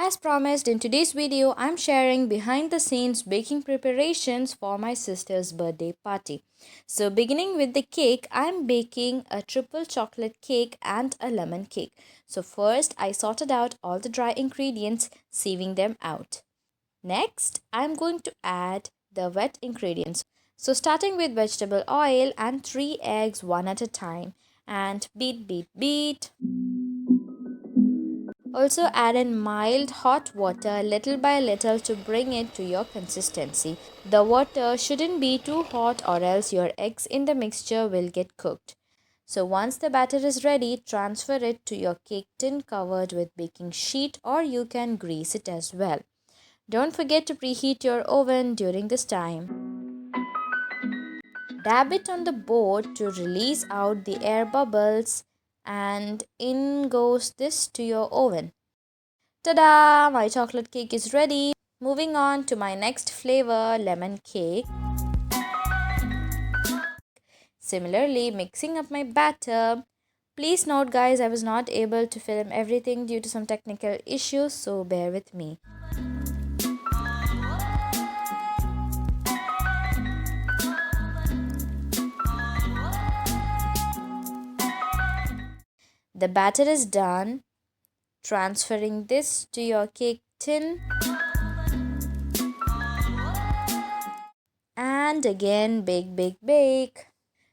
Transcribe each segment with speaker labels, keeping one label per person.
Speaker 1: As promised, in today's video, I'm sharing behind the scenes baking preparations for my sister's birthday party. So, beginning with the cake, I'm baking a triple chocolate cake and a lemon cake. So, first, I sorted out all the dry ingredients, sieving them out. Next, I'm going to add the wet ingredients. So, starting with vegetable oil and 3 eggs one at a time. And beat. Also add in mild hot water little by little to bring it to your consistency. The water shouldn't be too hot or else your eggs in the mixture will get cooked. So once the batter is ready, transfer it to your cake tin covered with baking sheet or you can grease it as well. Don't forget to preheat your oven during this time. Dab it on the board to release out the air bubbles and in goes this to your oven. Ta-da! My chocolate cake is ready. Moving on to my next flavor, lemon cake. Similarly, mixing up my batter. Please note guys, I was not able to film everything due to some technical issues, so bear with me. The batter is done. Transferring this to your cake tin. And again, bake.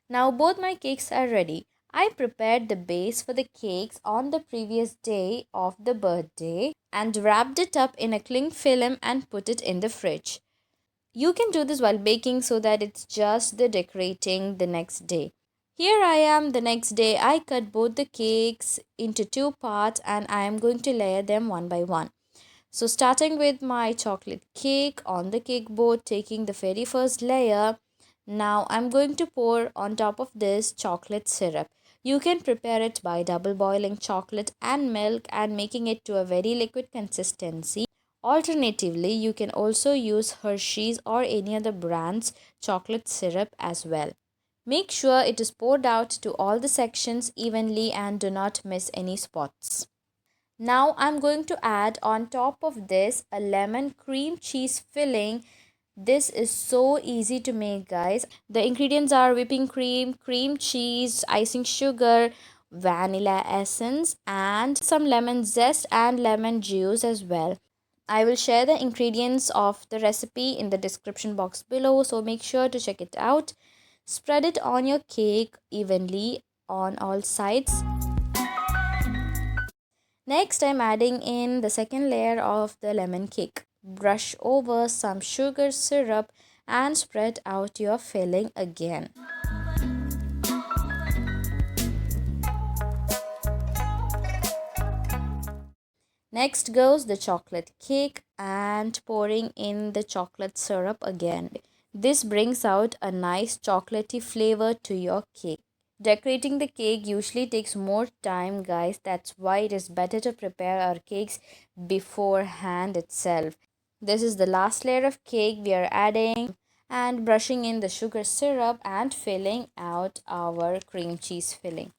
Speaker 1: Now both my cakes are ready. I prepared the base for the cakes on the previous day of the birthday and wrapped it up in a cling film and put it in the fridge. You can do this while baking so that it's just the decorating the next day. Here I am the next day. I cut both the cakes into two parts and I am going to layer them one by one. So starting with my chocolate cake on the cake board, taking the very first layer. Now I'm going to pour on top of this chocolate syrup. You can prepare it by double boiling chocolate and milk and making it to a very liquid consistency. Alternatively, you can also use Hershey's or any other brand's chocolate syrup as well. Make sure it is poured out to all the sections evenly and do not miss any spots. Now I'm going to add on top of this a lemon cream cheese filling. This is so easy to make guys. The ingredients are whipping cream, cream cheese, icing sugar, vanilla essence and some lemon zest and lemon juice as well. I will share the ingredients of the recipe in the description box below, so make sure to check it out. Spread it on your cake evenly on all sides. Next, I'm adding in the second layer of the lemon cake. Brush over some sugar syrup and spread out your filling again. Next goes the chocolate cake and pouring in the chocolate syrup again. This brings out a nice chocolatey flavor to your cake. Decorating the cake usually takes more time guys, that's why it is better to prepare our cakes beforehand itself. This is the last layer of cake we are adding and brushing in the sugar syrup and filling out our cream cheese filling.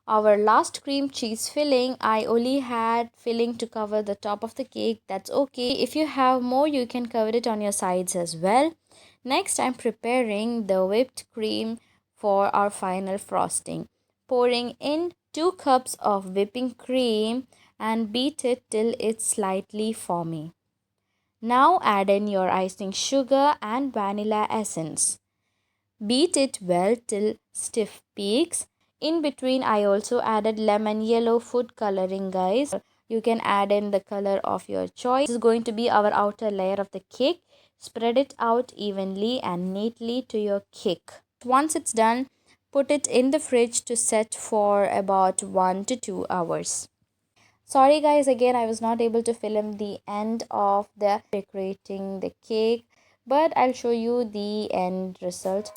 Speaker 1: Our last cream cheese filling, I only had filling to cover the top of the cake. That's okay. If you have more, you can cover it on your sides as well. Next, I'm preparing the whipped cream for our final frosting. Pouring in 2 cups of whipping cream and beat it till it's slightly foamy. Now add in your icing sugar and vanilla essence. Beat it well till stiff peaks. In between, I also added lemon yellow food coloring guys. You can add in the color of your choice. This is going to be our outer layer of the cake. Spread it out evenly and neatly to your cake. Once it's done, put it in the fridge to set for about 1 to 2 hours. Sorry guys, again I was not able to film the end of the decorating the cake, but I'll show you the end result.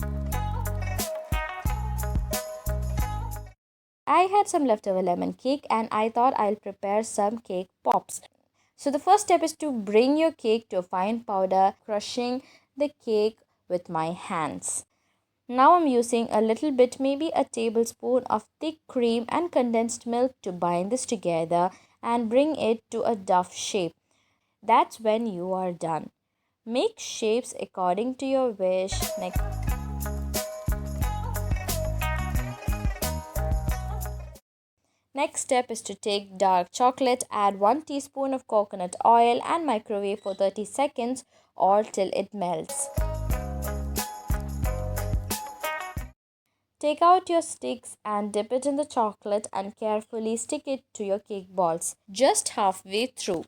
Speaker 1: I had some leftover lemon cake and I thought I'll prepare some cake pops. So the first step is to bring your cake to a fine powder, crushing the cake with my hands. Now I'm using a little bit, maybe a tablespoon of thick cream and condensed milk to bind this together and bring it to a dough shape. That's when you are done. Make shapes according to your wish. Next step is to take dark chocolate, add 1 teaspoon of coconut oil and microwave for 30 seconds or till it melts. Take out your sticks and dip it in the chocolate and carefully stick it to your cake balls just halfway through.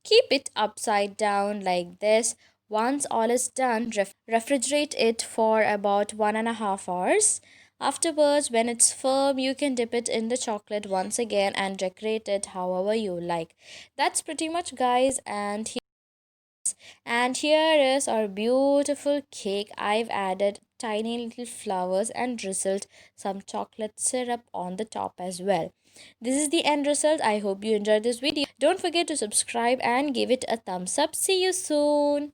Speaker 1: Keep it upside down like this. Once all is done, refrigerate it for about 1.5 hours. Afterwards, when it's firm, you can dip it in the chocolate once again and decorate it however you like. That's pretty much, guys, and here is our beautiful cake. I've added tiny little flowers and drizzled some chocolate syrup on the top as well. This is the end result. I hope you enjoyed this video. Don't forget to subscribe and give it a thumbs up. See you soon.